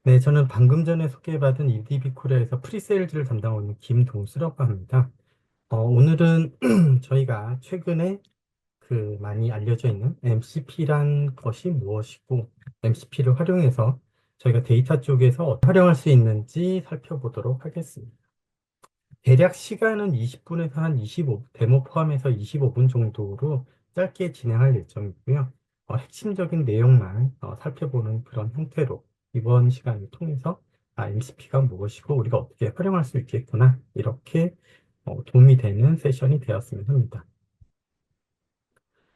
네, 저는 방금 전에 소개받은 EDB 코리아에서 프리세일즈를 담당하고 있는 김동수라고 합니다. 오늘은 저희가 최근에 많이 알려져 있는 MCP란 것이 무엇이고, MCP를 활용해서 저희가 데이터 쪽에서 어떻게 활용할 수 있는지 살펴보도록 하겠습니다. 대략 시간은 20분에서 한 25, 데모 포함해서 25분 정도로 짧게 진행할 예정이고요. 핵심적인 내용만 살펴보는 그런 형태로 이번 시간을 통해서 MCP가 무엇이고 우리가 어떻게 활용할 수 있겠구나 이렇게 도움이 되는 세션이 되었으면 합니다.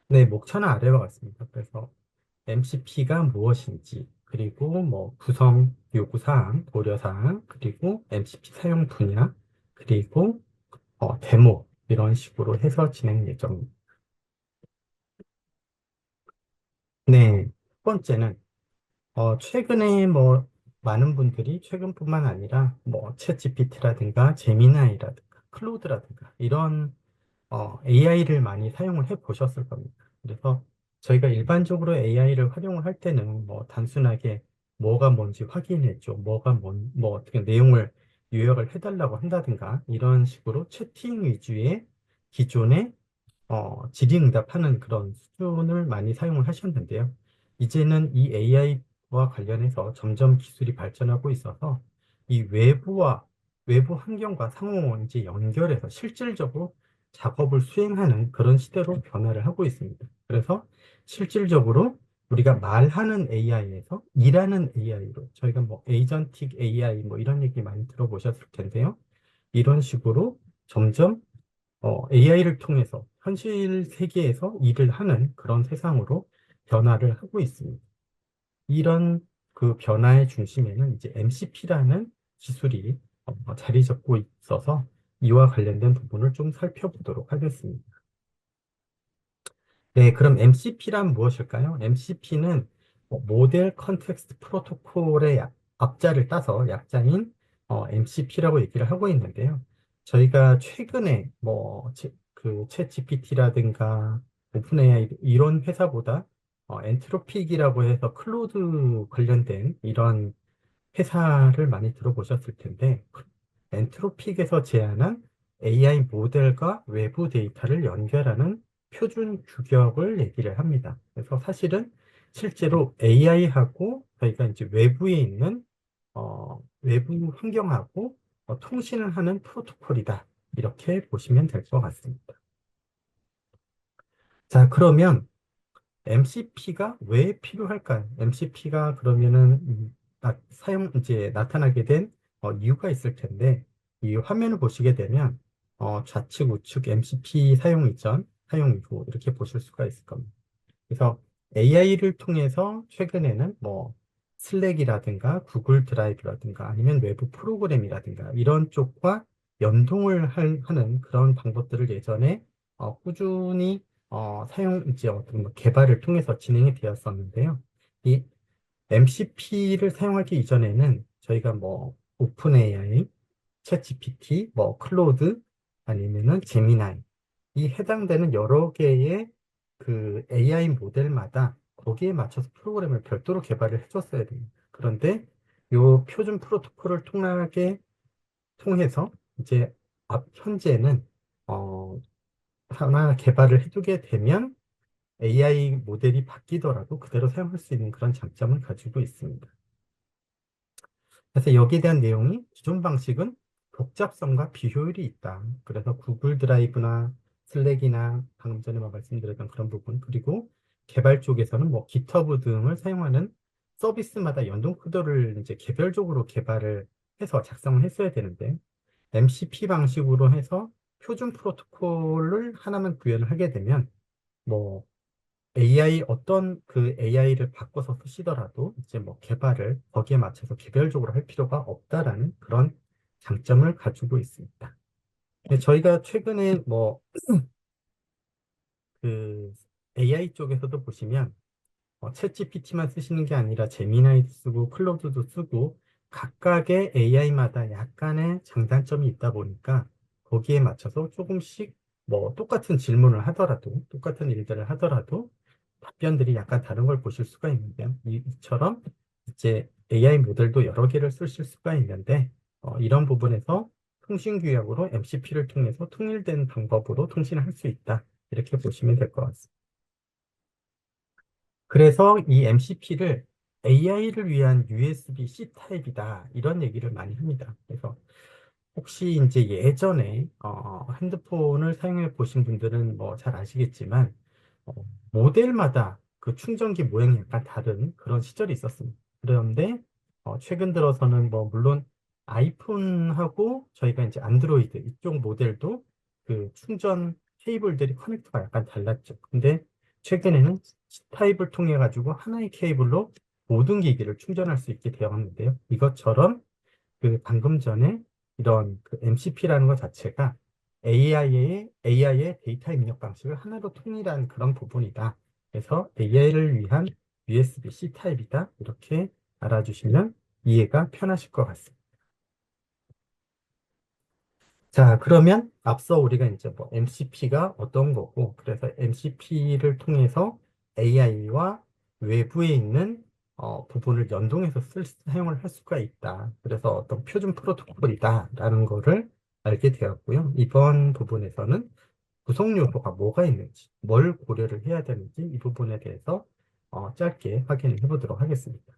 네, 목차는 아래와 같습니다. 그래서 MCP가 무엇인지, 그리고 뭐 구성 요구사항, 고려사항, 그리고 MCP 사용 분야, 그리고 데모 이런 식으로 해서 진행 예정입니다. 네, 첫 번째는 최근에 뭐 많은 분들이 최근뿐만 아니라 뭐 챗GPT라든가 제미나이라든가 클로드라든가 이런 AI를 많이 사용을 해 보셨을 겁니다. 그래서 저희가 일반적으로 AI를 활용을 할 때는 뭐 단순하게 뭐가 뭔지 확인해줘, 뭐 어떻게 내용을 요약을 해달라고 한다든가 이런 식으로 채팅 위주의 기존의 질의응답하는 그런 수준을 많이 사용을 하셨는데요. 이제는 이 AI와 관련해서 점점 기술이 발전하고 있어서 이 외부 환경과 상호 이제 연결해서 실질적으로 작업을 수행하는 그런 시대로 변화를 하고 있습니다. 그래서 실질적으로 우리가 말하는 AI에서 일하는 AI로 저희가 뭐 에이전틱 AI 뭐 이런 얘기 많이 들어보셨을 텐데요. 이런 식으로 점점 AI를 통해서 현실 세계에서 일을 하는 그런 세상으로 변화를 하고 있습니다. 이런 그 변화의 중심에는 이제 MCP라는 기술이 자리 잡고 있어서 이와 관련된 부분을 좀 살펴보도록 하겠습니다. 네, 그럼 MCP란 무엇일까요? MCP는 모델 컨텍스트 프로토콜의 앞자를 따서 약자인 MCP라고 얘기를 하고 있는데요. 저희가 최근에 챗 GPT라든가 오픈AI 이런 회사보다 엔트로픽이라고 해서 클로드 관련된 이런 회사를 많이 들어보셨을 텐데, 엔트로픽에서 제안한 AI 모델과 외부 데이터를 연결하는 표준 규격을 얘기를 합니다. 그래서 사실은 실제로 AI하고 저희가 이제 외부에 있는 외부 환경하고 통신을 하는 프로토콜이다. 이렇게 보시면 될 것 같습니다. 자, 그러면 MCP가 왜 필요할까요? MCP가 그러면은 이제 나타나게 된 이유가 있을 텐데 이 화면을 보시게 되면 좌측 우측 MCP 사용 이전, 사용 이후 이렇게 보실 수가 있을 겁니다. 그래서 AI를 통해서 최근에는 뭐 슬랙이라든가 구글 드라이브라든가 아니면 외부 프로그램이라든가 이런 쪽과 연동을 하는 그런 방법들을 예전에 꾸준히 이제 어떤 뭐 개발을 통해서 진행이 되었었는데요. 이 MCP를 사용하기 이전에는 저희가 뭐 오픈 AI, 챗 GPT, 뭐 클로드 아니면은 제미나이 이 해당되는 여러 개의 그 AI 모델마다 거기에 맞춰서 프로그램을 별도로 개발을 해줬어야 됩니다. 그런데 이 표준 프로토콜을 통해서 이제 현재는 어, 하나 개발을 해두게 되면 AI 모델이 바뀌더라도 그대로 사용할 수 있는 그런 장점을 가지고 있습니다. 그래서 여기에 대한 내용이 기존 방식은 복잡성과 비효율이 있다. 그래서 구글 드라이브나 슬랙이나 방금 전에 말씀드렸던 그런 부분, 그리고 개발 쪽에서는 뭐 GitHub 등을 사용하는 서비스마다 연동 코드를 이제 개별적으로 개발을 해서 작성을 했어야 되는데, MCP 방식으로 해서 표준 프로토콜을 하나만 구현을 하게 되면, 뭐 어떤 그 AI를 바꿔서 쓰시더라도 이제 뭐 개발을 거기에 맞춰서 개별적으로 할 필요가 없다라는 그런 장점을 가지고 있습니다. 저희가 최근에 뭐 그 AI 쪽에서도 보시면 챗GPT만 쓰시는 게 아니라 제미나이도 쓰고 클로드도 쓰고 각각의 AI마다 약간의 장단점이 있다 보니까 거기에 맞춰서 조금씩 뭐 똑같은 질문을 하더라도 똑같은 일들을 하더라도 답변들이 약간 다른 걸 보실 수가 있는데요. 이처럼 이제 AI 모델도 여러 개를 쓰실 수가 있는데 이런 부분에서 통신 규약으로 MCP를 통해서 통일된 방법으로 통신을 할 수 있다. 이렇게 보시면 될 것 같습니다. 그래서 이 MCP를 AI를 위한 USB-C 타입이다. 이런 얘기를 많이 합니다. 그래서 혹시 이제 예전에 핸드폰을 사용해 보신 분들은 뭐 잘 아시겠지만 어, 모델마다 그 충전기 모양이 약간 다른 그런 시절이 있었습니다. 그런데 최근 들어서는 뭐 물론 아이폰하고 저희가 이제 안드로이드 이쪽 모델도 그 충전 케이블들이 커넥터가 약간 달랐죠. 근데 최근에는 C 타입을 통해 가지고 하나의 케이블로 모든 기기를 충전할 수 있게 되었는데요. 이것처럼 그 방금 전에 이런 그 MCP라는 것 자체가 AI의 데이터 입력 방식을 하나로 통일한 그런 부분이다. 그래서 AI를 위한 USB-C 타입이다. 이렇게 알아주시면 이해가 편하실 것 같습니다. 자, 그러면 앞서 우리가 이제 뭐 MCP가 어떤 거고, 그래서 MCP를 통해서 AI와 외부에 있는 부분을 연동해서 사용을 할 수가 있다. 그래서 어떤 표준 프로토콜이다라는 거를 알게 되었고요. 이번 부분에서는 구성 요소가 뭐가 있는지, 뭘 고려를 해야 되는지 이 부분에 대해서 짧게 확인을 해보도록 하겠습니다.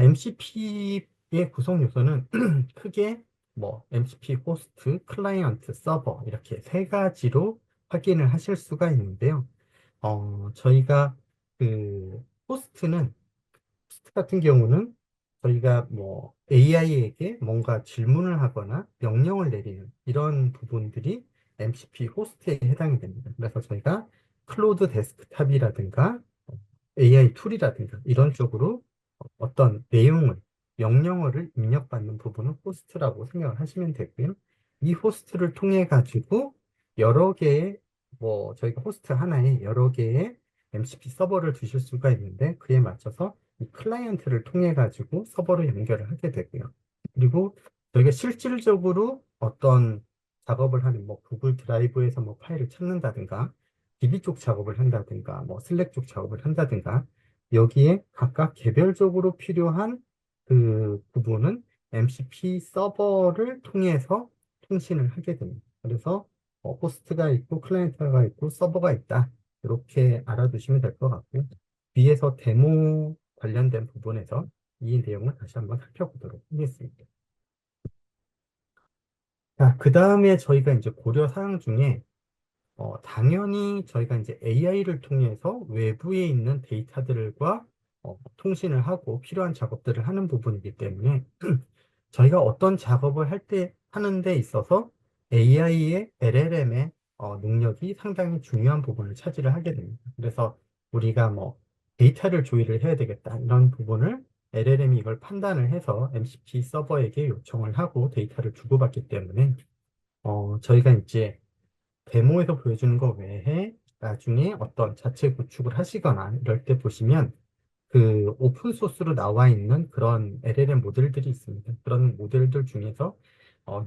MCP의 구성 요소는 크게 뭐 MCP 호스트, 클라이언트, 서버 이렇게 세 가지로 확인을 하실 수가 있는데요. 저희가 그 호스트 같은 경우는 저희가 뭐 AI에게 뭔가 질문을 하거나 명령을 내리는 이런 부분들이 MCP 호스트에 해당이 됩니다. 그래서 저희가 클로ud 데스크탑이라든가 AI 툴이라든가 이런 쪽으로 어떤 내용을, 명령어를 입력받는 부분은 호스트라고 생각을 하시면 되고요. 이 호스트를 통해 가지고 여러 개의, 뭐, 저희가 호스트 하나에 여러 개의 MCP 서버를 두실 수가 있는데, 그에 맞춰서 이 클라이언트를 통해 가지고 서버로 연결을 하게 되고요. 그리고 저희가 실질적으로 어떤 작업을 하는, 뭐, 구글 드라이브에서 뭐 파일을 찾는다든가, DB 쪽 작업을 한다든가, 뭐, 슬랙 쪽 작업을 한다든가, 여기에 각각 개별적으로 필요한 그 부분은 MCP 서버를 통해서 통신을 하게 됩니다. 그래서 호스트가 있고 클라이언트가 있고 서버가 있다. 이렇게 알아두시면 될 것 같고요. 위에서 데모 관련된 부분에서 이 내용을 다시 한번 살펴보도록 하겠습니다. 자, 그 다음에 저희가 이제 고려 사항 중에 당연히 저희가 이제 AI를 통해서 외부에 있는 데이터들과 통신을 하고 필요한 작업들을 하는 부분이기 때문에 저희가 어떤 작업을 하는 데 있어서 AI의 LLM의 능력이 상당히 중요한 부분을 차지를 하게 됩니다. 그래서 우리가 뭐 데이터를 조회를 해야 되겠다 이런 부분을 LLM이 이걸 판단을 해서 MCP 서버에게 요청을 하고 데이터를 주고받기 때문에 저희가 이제 데모에서 보여주는 거 외에 나중에 어떤 자체 구축을 하시거나 이럴 때 보시면 그 오픈 소스로 나와 있는 그런 LLM 모델들이 있습니다. 그런 모델들 중에서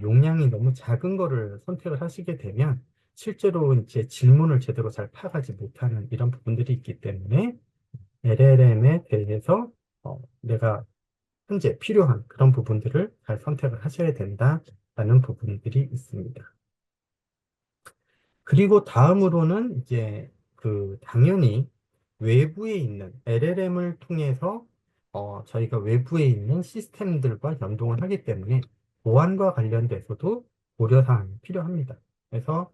용량이 너무 작은 거를 선택을 하시게 되면 실제로 이제 질문을 제대로 잘 파악하지 못하는 이런 부분들이 있기 때문에 LLM에 대해서 내가 현재 필요한 그런 부분들을 잘 선택을 하셔야 된다라는 부분들이 있습니다. 그리고 다음으로는 이제 그 당연히 외부에 있는 LLM을 통해서 저희가 외부에 있는 시스템들과 연동을 하기 때문에 보안과 관련돼서도 고려사항이 필요합니다. 그래서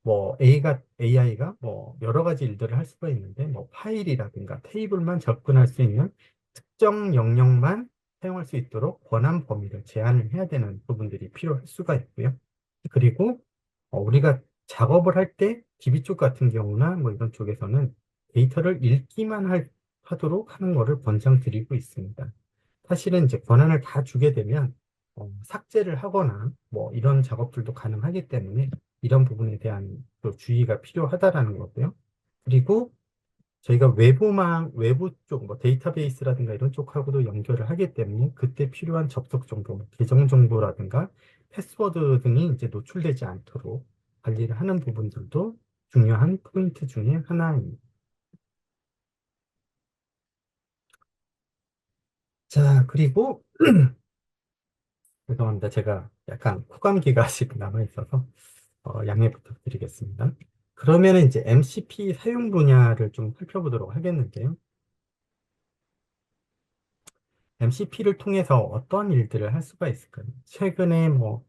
뭐 AI가 뭐 여러 가지 일들을 할 수가 있는데 뭐 파일이라든가 테이블만 접근할 수 있는 특정 영역만 사용할 수 있도록 권한 범위를 제한을 해야 되는 부분들이 필요할 수가 있고요. 그리고 우리가 작업을 할 때 DB 쪽 같은 경우나 뭐 이런 쪽에서는 데이터를 하도록 하는 것을 권장드리고 있습니다. 사실은 이제 권한을 다 주게 되면 삭제를 하거나 뭐 이런 작업들도 가능하기 때문에 이런 부분에 대한 또 주의가 필요하다라는 거고요. 그리고 저희가 외부 쪽, 뭐 데이터베이스라든가 이런 쪽하고도 연결을 하기 때문에 그때 필요한 접속 정보, 뭐 계정 정보라든가 패스워드 등이 이제 노출되지 않도록 관리를 하는 부분들도 중요한 포인트 중에 하나입니다. 자, 그리고 죄송합니다. 제가 약간 코감기가 아직 남아 있어서 양해 부탁드리겠습니다. 그러면 이제 MCP 사용 분야를 좀 살펴보도록 하겠는데요. MCP를 통해서 어떤 일들을 할 수가 있을까요? 최근에 뭐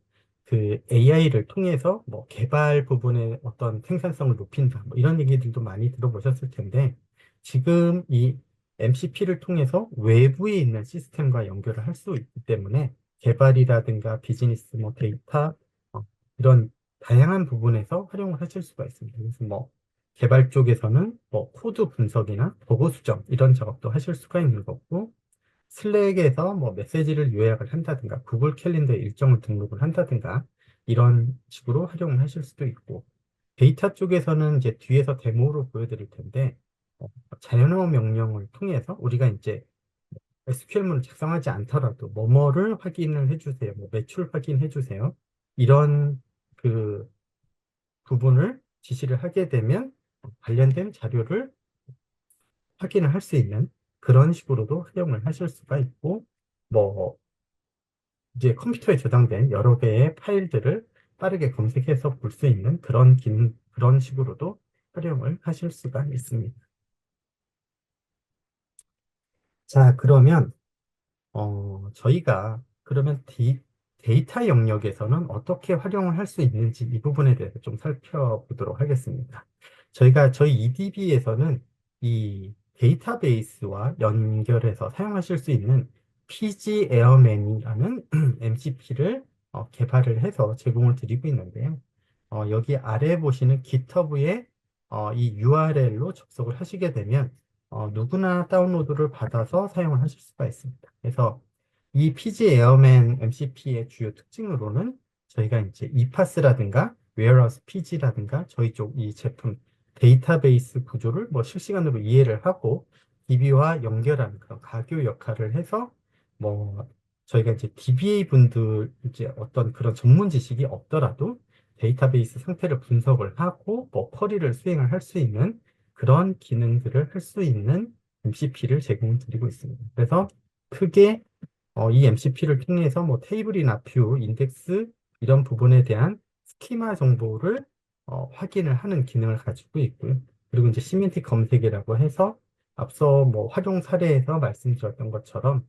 그 AI를 통해서 뭐 개발 부분의 어떤 생산성을 높인다, 뭐 이런 얘기들도 많이 들어보셨을 텐데, 지금 이 MCP를 통해서 외부에 있는 시스템과 연결을 할 수 있기 때문에 개발이라든가 비즈니스, 뭐 데이터, 어, 이런 다양한 부분에서 활용을 하실 수가 있습니다. 그래서 뭐 개발 쪽에서는 뭐 코드 분석이나 버그 수정 이런 작업도 하실 수가 있는 거고, 슬랙에서 뭐 메시지를 요약을 한다든가 구글 캘린더에 일정을 등록을 한다든가 이런 식으로 활용을 하실 수도 있고, 데이터 쪽에서는 이제 뒤에서 데모로 보여드릴 텐데, 어, 자연어 명령을 통해서 우리가 이제 SQL문을 작성하지 않더라도 뭐뭐를 확인을 해주세요, 뭐 매출 확인해 주세요, 이런 그 부분을 지시를 하게 되면 관련된 자료를 확인을 할 수 있는 그런 식으로도 활용을 하실 수가 있고, 뭐 이제 컴퓨터에 저장된 여러 개의 파일들을 빠르게 검색해서 볼 수 있는 그런 기능, 그런 식으로도 활용을 하실 수가 있습니다. 자, 그러면 저희가 그러면 데이터 영역에서는 어떻게 활용을 할 수 있는지 이 부분에 대해서 좀 살펴보도록 하겠습니다. 저희 EDB에서는 이 데이터베이스와 연결해서 사용하실 수 있는 PG 에어맨이라는 MCP를 개발을 해서 제공을 드리고 있는데요. 여기 아래 보시는 GitHub에 이 URL로 접속을 하시게 되면 누구나 다운로드를 받아서 사용을 하실 수가 있습니다. 그래서 이 PG 에어맨 MCP의 주요 특징으로는 저희가 이제 EPAS라든가 Warehouse PG라든가 저희 쪽 이 제품 데이터베이스 구조를 뭐 실시간으로 이해를 하고 DB와 연결하는 그런 가교 역할을 해서, 뭐 저희가 이제 DBA 분들 이제 어떤 그런 전문 지식이 없더라도 데이터베이스 상태를 분석을 하고 뭐 쿼리를 수행을 할 수 있는 그런 기능들을 할 수 있는 MCP를 제공드리고 있습니다. 그래서 크게 이 MCP를 통해서 뭐 테이블이나 뷰, 인덱스 이런 부분에 대한 스키마 정보를 확인을 하는 기능을 가지고 있고요. 그리고 이제 시멘틱 검색이라고 해서 앞서 뭐 활용 사례에서 말씀드렸던 것처럼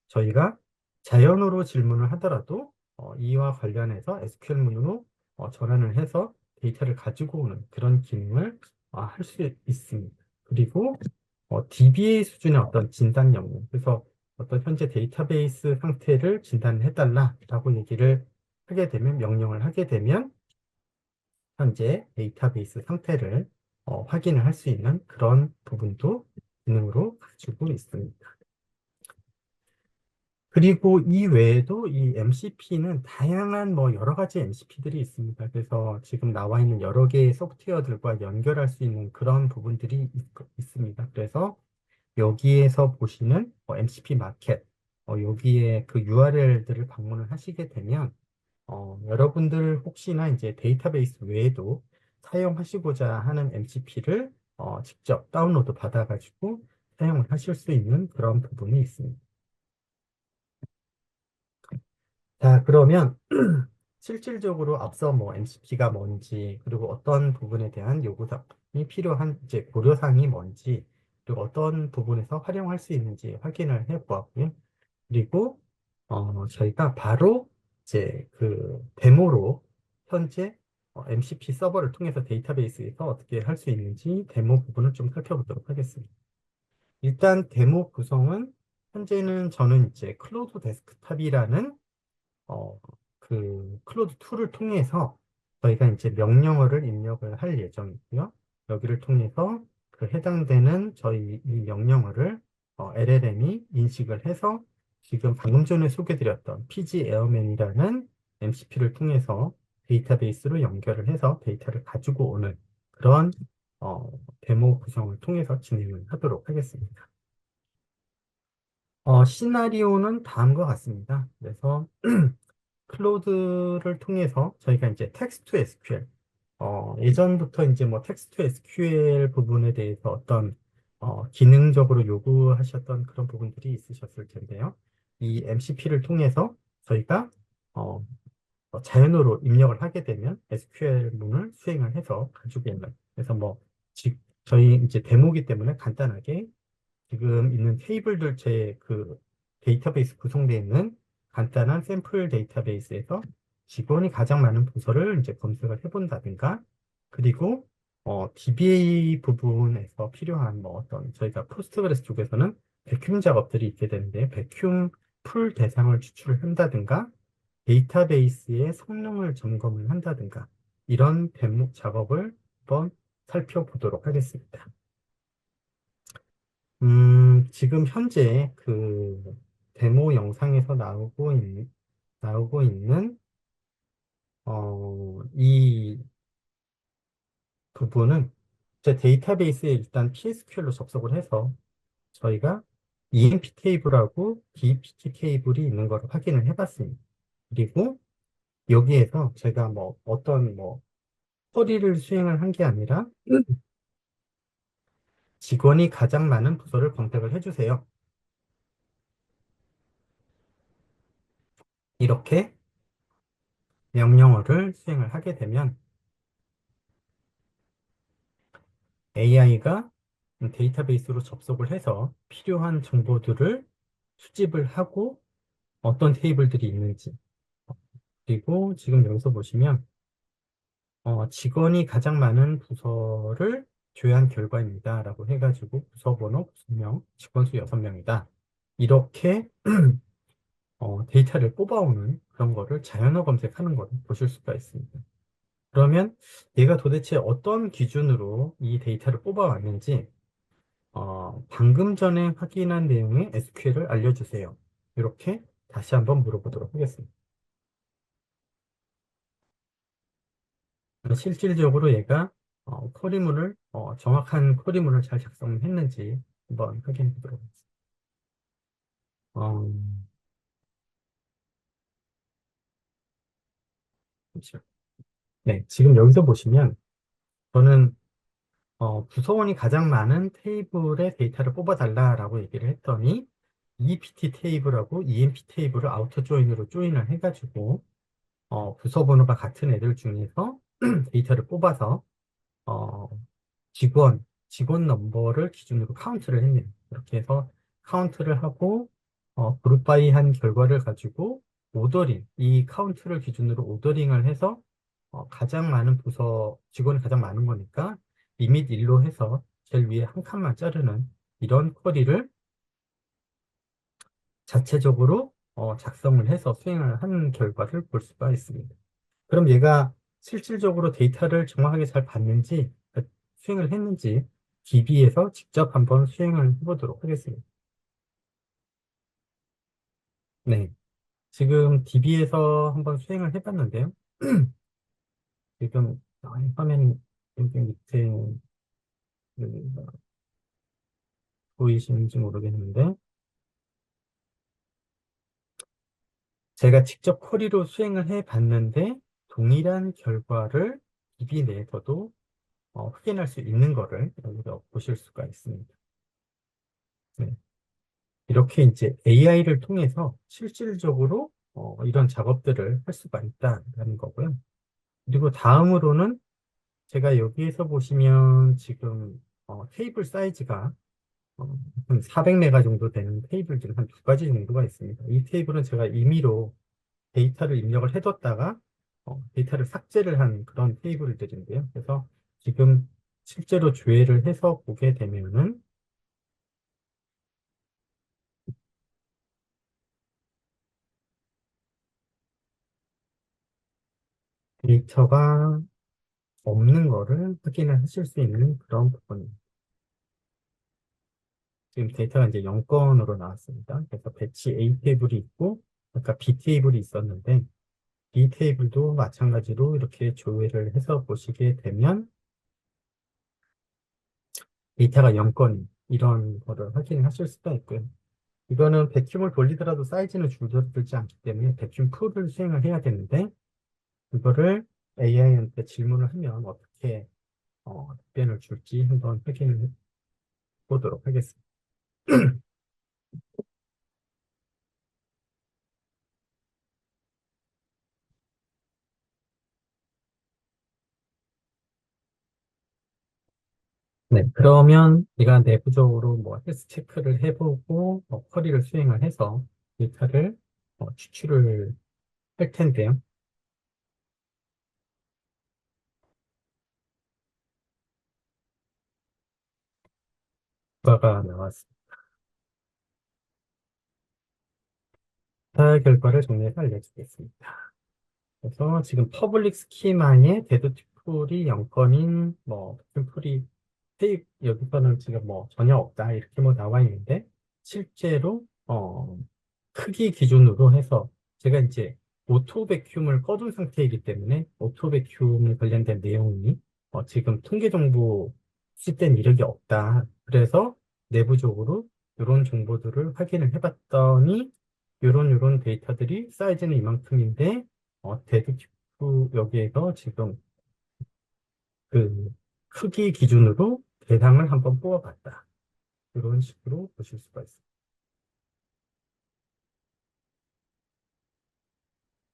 저희가 자연어로 질문을 하더라도 이와 관련해서 SQL문으로 전환을 해서 데이터를 가지고 오는 그런 기능을 할 수 있습니다. 그리고 DBA 수준의 어떤 진단 영역, 그래서 어떤 현재 데이터베이스 상태를 진단해달라라고 얘기를 하게 되면, 명령을 하게 되면 현재 데이터베이스 상태를 확인을 할 수 있는 그런 부분도 기능으로 가지고 있습니다. 그리고 이 외에도 이 MCP는 다양한 뭐 여러 가지 MCP들이 있습니다. 그래서 지금 나와 있는 여러 개의 소프트웨어들과 연결할 수 있는 그런 부분들이 있습니다. 그래서 여기에서 보시는 MCP 마켓, 여기에 그 URL들을 방문을 하시게 되면 여러분들 혹시나 이제 데이터베이스 외에도 사용하시고자 하는 MCP를 직접 다운로드 받아가지고 사용을 하실 수 있는 그런 부분이 있습니다. 자, 그러면 실질적으로 앞서 뭐 MCP가 뭔지, 그리고 어떤 부분에 대한 요구사항이 필요한, 이제 고려사항이 뭔지, 그리고 어떤 부분에서 활용할 수 있는지 확인을 해 보았고요. 그리고 저희가 바로 이제 그 데모로 현재 MCP 서버를 통해서 데이터베이스에서 어떻게 할 수 있는지 데모 부분을 좀 살펴보도록 하겠습니다. 일단 데모 구성은 현재는 저는 이제 클로드 데스크탑이라는 어, 그 클로드 툴을 통해서 저희가 이제 명령어를 입력을 할 예정이고요. 여기를 통해서 그 해당되는 저희 이 명령어를 LLM이 인식을 해서 지금 방금 전에 소개드렸던 PG 에어맨이라는 MCP를 통해서 데이터베이스로 연결을 해서 데이터를 가지고 오는 그런 데모 구성을 통해서 진행을 하도록 하겠습니다. 시나리오는 다음과 같습니다. 그래서 클로드를 통해서 저희가 이제 텍스트 SQL, 예전부터 이제 뭐 텍스트 SQL 부분에 대해서 어떤 기능적으로 요구하셨던 그런 부분들이 있으셨을 텐데요. 이 MCP를 통해서 저희가 어, 자연어로 입력을 하게 되면 SQL문을 수행을 해서 가지고 있는. 그래서 뭐, 저희 이제 데모기 때문에 간단하게 지금 있는 테이블들 제 그 데이터베이스 구성되어 있는 간단한 샘플 데이터베이스에서 직원이 가장 많은 부서를 이제 검색을 해본다든가, 그리고 DBA 부분에서 필요한 뭐 어떤 저희가 포스트그레스 쪽에서는 백큐 작업들이 있게 되는데 백큐 풀 대상을 추출을 한다든가 데이터베이스의 성능을 점검을 한다든가 이런 데모 작업을 한번 살펴보도록 하겠습니다. 지금 현재 그 데모 영상에서 나오고 있는, 이 부분은 제 데이터베이스에 일단 PSQL로 접속을 해서 저희가 EMP 테이블하고 DPT 테이블이 있는 걸 확인을 해봤습니다. 그리고 여기에서 제가 뭐 어떤 뭐 처리를 수행을 한 게 아니라 직원이 가장 많은 부서를 검색을 해주세요. 이렇게 명령어를 수행을 하게 되면 AI가 데이터베이스로 접속을 해서 필요한 정보들을 수집을 하고 어떤 테이블들이 있는지, 그리고 지금 여기서 보시면 직원이 가장 많은 부서를 조회한 결과입니다 라고 해가지고 부서 번호, 부서명, 직원 수 6명이다. 이렇게 데이터를 뽑아오는 그런 거를 자연어 검색하는 거를 보실 수가 있습니다. 그러면 얘가 도대체 어떤 기준으로 이 데이터를 뽑아왔는지 방금 전에 확인한 내용의 SQL을 알려주세요. 이렇게 다시 한번 물어보도록 하겠습니다. 실질적으로 얘가 정확한 쿼리문을 잘 작성했는지 한번 확인해 보도록 하겠습니다. 어, 잠시만요. 네, 지금 여기서 보시면 저는 구성원이 가장 많은 테이블의 데이터를 뽑아달라라고 얘기를 했더니 EPT 테이블하고 EMP 테이블을 아우터 조인으로 조인을 해가지고 부서 번호가 같은 애들 중에서 데이터를 뽑아서 어, 직원 넘버를 기준으로 카운트를 했네요. 이렇게 해서 카운트를 하고 그룹 바이 한 결과를 가지고 이 카운트를 기준으로 오더링을 해서 가장 많은 직원이 가장 많은 거니까 리밋 1로 해서 제일 위에 한 칸만 자르는 이런 쿼리를 자체적으로 작성을 해서 수행을 한 결과를 볼 수가 있습니다. 그럼 얘가 실질적으로 데이터를 정확하게 잘 봤는지, 수행을 했는지 DB에서 직접 한번 수행을 해보도록 하겠습니다. 네. 지금 DB에서 한번 수행을 해봤는데요. 지금 화면이 여기 밑에 보이시는지 모르겠는데, 제가 직접 쿼리로 수행을 해봤는데, 동일한 결과를 DB 내에서도 확인할 수 있는 거를 여기서 보실 수가 있습니다. 네. 이렇게 이제 AI를 통해서 실질적으로 이런 작업들을 할 수가 있다는 거고요. 그리고 다음으로는 제가 여기에서 보시면 지금 테이블 사이즈가 한 400메가 정도 되는 테이블들이 한 두 가지 정도가 있습니다. 이 테이블은 제가 임의로 데이터를 입력을 해뒀다가 데이터를 삭제를 한 그런 테이블들인데요. 그래서 지금 실제로 조회를 해서 보게 되면은 데이터가 없는 거를 확인을 하실 수 있는 그런 부분입니다. 지금 데이터가 이제 0건으로 나왔습니다. 그래서 배치 A 테이블이 있고, 아까 B 테이블이 있었는데, B 테이블도 마찬가지로 이렇게 조회를 해서 보시게 되면 데이터가 0건 이런 거를 확인을 하실 수가 있고요. 이거는 백큐을 돌리더라도 사이즈는 줄어들지 않기 때문에 백큐 풀을 수행을 해야 되는데, 이거를 AI한테 질문을 하면 어떻게 답변을 줄지 한번 확인을 해보도록 하겠습니다. 네, 그러면 내가 내부적으로 뭐 헬스 체크를 해보고 쿼리를 수행을 해서 데이터를 추출을 할 텐데요. 결과가 나왔습니다. 결과를 정리해서 알려주겠습니다. 그래서 지금 퍼블릭 스키마의 데드 풀이 0건인 뭐 풀이 여기서는 지금 뭐 전혀 없다 이렇게 뭐 나와 있는데 실제로 크기 기준으로 해서 제가 이제 오토 베큐음을 꺼둔 상태이기 때문에 오토 베큐um 관련된 내용이 지금 통계 정보 수집된 이력이 없다. 그래서 내부적으로 이런 정보들을 확인을 해봤더니 요런 데이터들이 사이즈는 이만큼인데 데드큐브 여기에서 지금 그 크기 기준으로 대상을 한번 뽑아봤다. 이런 식으로 보실 수가 있습니다.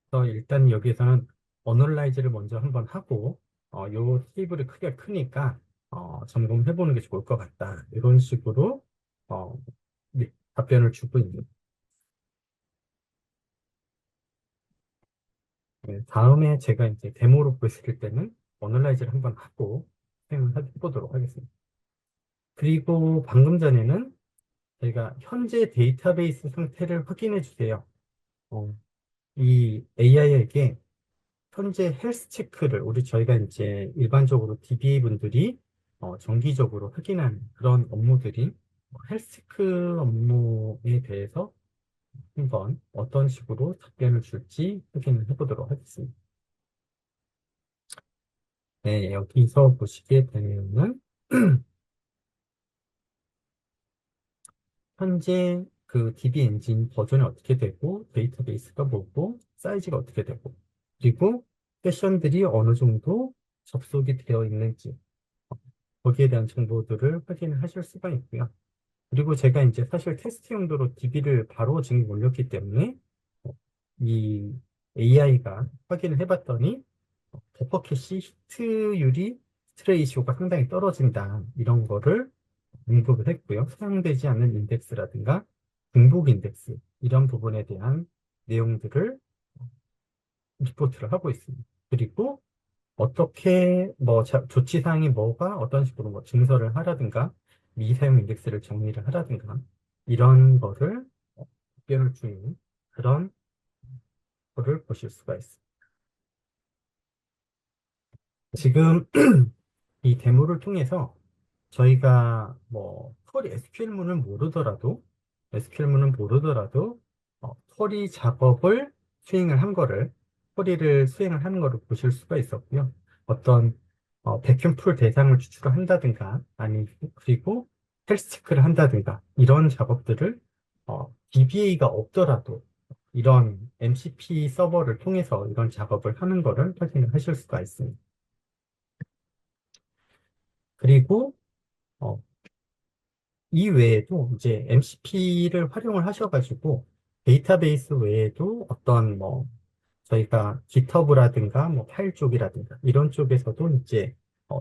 그래서 일단 여기에서는 어널라이즈를 먼저 한번 하고 요 테이블의 크기가 크니까 점검해 보는 게 좋을 것 같다. 이런 식으로 어, 네, 답변을 주고 있는. 네, 다음에 제가 이제 데모로 보여드릴 때는 어널라이즈를 한번 하고 사용을 해보도록 하겠습니다. 그리고 방금 전에는 저희가 현재 데이터베이스 상태를 확인해 주세요. 이 AI에게 현재 헬스 체크를 저희가 이제 일반적으로 DBA 분들이 정기적으로 확인하는 그런 업무들이 헬스 체크 업무에 대해서 한번 어떤 식으로 답변을 줄지 확인을 해보도록 하겠습니다. 네, 여기서 보시게 되면은 현재 그 DB 엔진 버전이 어떻게 되고 데이터베이스가 뭐고 사이즈가 어떻게 되고 그리고 세션들이 어느 정도 접속이 되어 있는지 거기에 대한 정보들을 확인을 하실 수가 있고요. 그리고 제가 이제 사실 테스트 용도로 DB를 바로 지금 올렸기 때문에 어, 이 AI가 확인을 해봤더니 버퍼 캐시 히트율이 스트레이시오가 상당히 떨어진다. 이런 거를 언급을 했고요. 사용되지 않는 인덱스라든가 중복 인덱스 이런 부분에 대한 내용들을 리포트를 하고 있습니다. 그리고 어떻게 뭐 조치사항이 뭐가 어떤 식으로 뭐 증설을 하라든가 미사용 인덱스를 정리를 하라든가 이런 거를 답변을 주는 그런 거를 보실 수가 있습니다. 지금 이 데모를 통해서 저희가 뭐 쿼리 SQL문은 모르더라도 쿼리 작업을 수행을 한 거를 쿼리를 수행을 하는 거를 보실 수가 있었고요. 어떤 백큐um 풀 대상을 추출을 한다든가 아니 그리고 헬스 체크를 한다든가 이런 작업들을 DBA가 없더라도 이런 MCP 서버를 통해서 이런 작업을 하는 거를 확인을 하실 수가 있습니다. 그리고 어, 이 외에도 이제 MCP를 활용을 하셔가지고 데이터베이스 외에도 어떤 뭐 저희가 GitHub라든가 뭐 파일 쪽이라든가 이런 쪽에서도 이제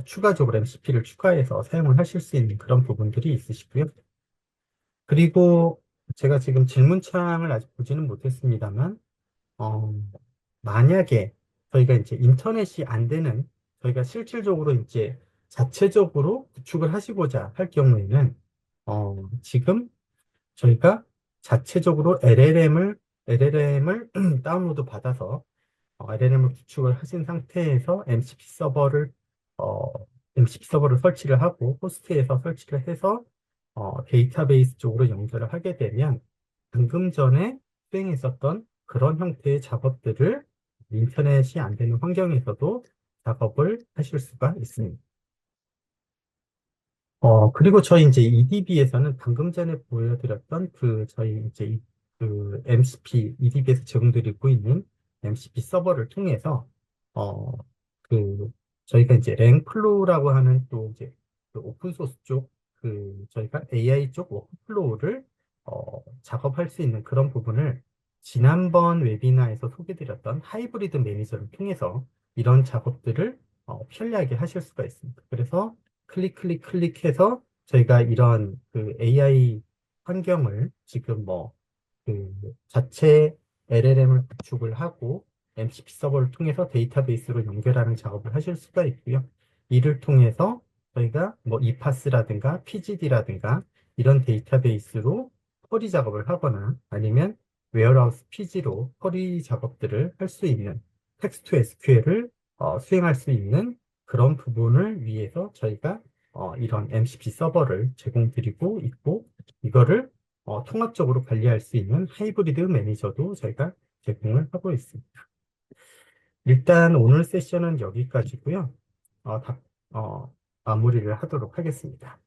추가적으로 MCP를 추가해서 사용을 하실 수 있는 그런 부분들이 있으시고요. 그리고 제가 지금 질문창을 아직 보지는 못했습니다만 어, 만약에 저희가 이제 인터넷이 안 되는 저희가 실질적으로 이제 자체적으로 구축을 하시고자 할 경우에는 지금 저희가 자체적으로 LLM을 다운로드 받아서 LLM을 구축을 하신 상태에서 어, MCP 서버를 설치를 하고 호스트에서 설치를 해서 데이터베이스 쪽으로 연결을 하게 되면 방금 전에 수행했었던 그런 형태의 작업들을 인터넷이 안 되는 환경에서도 작업을 하실 수가 있습니다. 그리고 저희 이제 EDB에서는 방금 전에 보여드렸던 저희 이제 그 MCP, EDB에서 제공드리고 있는 MCP 서버를 통해서, 어, 그, 저희가 이제 랭플로우라고 하는 또 이제 그 오픈소스 쪽 저희가 AI 쪽 워크플로우를 작업할 수 있는 그런 부분을 지난번 웨비나에서 소개드렸던 하이브리드 매니저를 통해서 이런 작업들을 편리하게 하실 수가 있습니다. 그래서 클릭해서 저희가 이런 AI 환경을 지금 자체 LLM을 구축을 하고 MCP 서버를 통해서 데이터베이스로 연결하는 작업을 하실 수가 있고요. 이를 통해서 저희가 이파스라든가 PGD라든가 이런 데이터베이스로 쿼리 작업을 하거나 아니면 웨어하우스 PG로 쿼리 작업들을 할 수 있는 텍스트 SQL을 수행할 수 있는 그런 부분을 위해서 저희가 이런 MCP 서버를 제공드리고 있고 이거를 통합적으로 관리할 수 있는 하이브리드 매니저도 저희가 제공을 하고 있습니다. 일단 오늘 세션은 여기까지고요. 어, 답- 어, 마무리를 하도록 하겠습니다.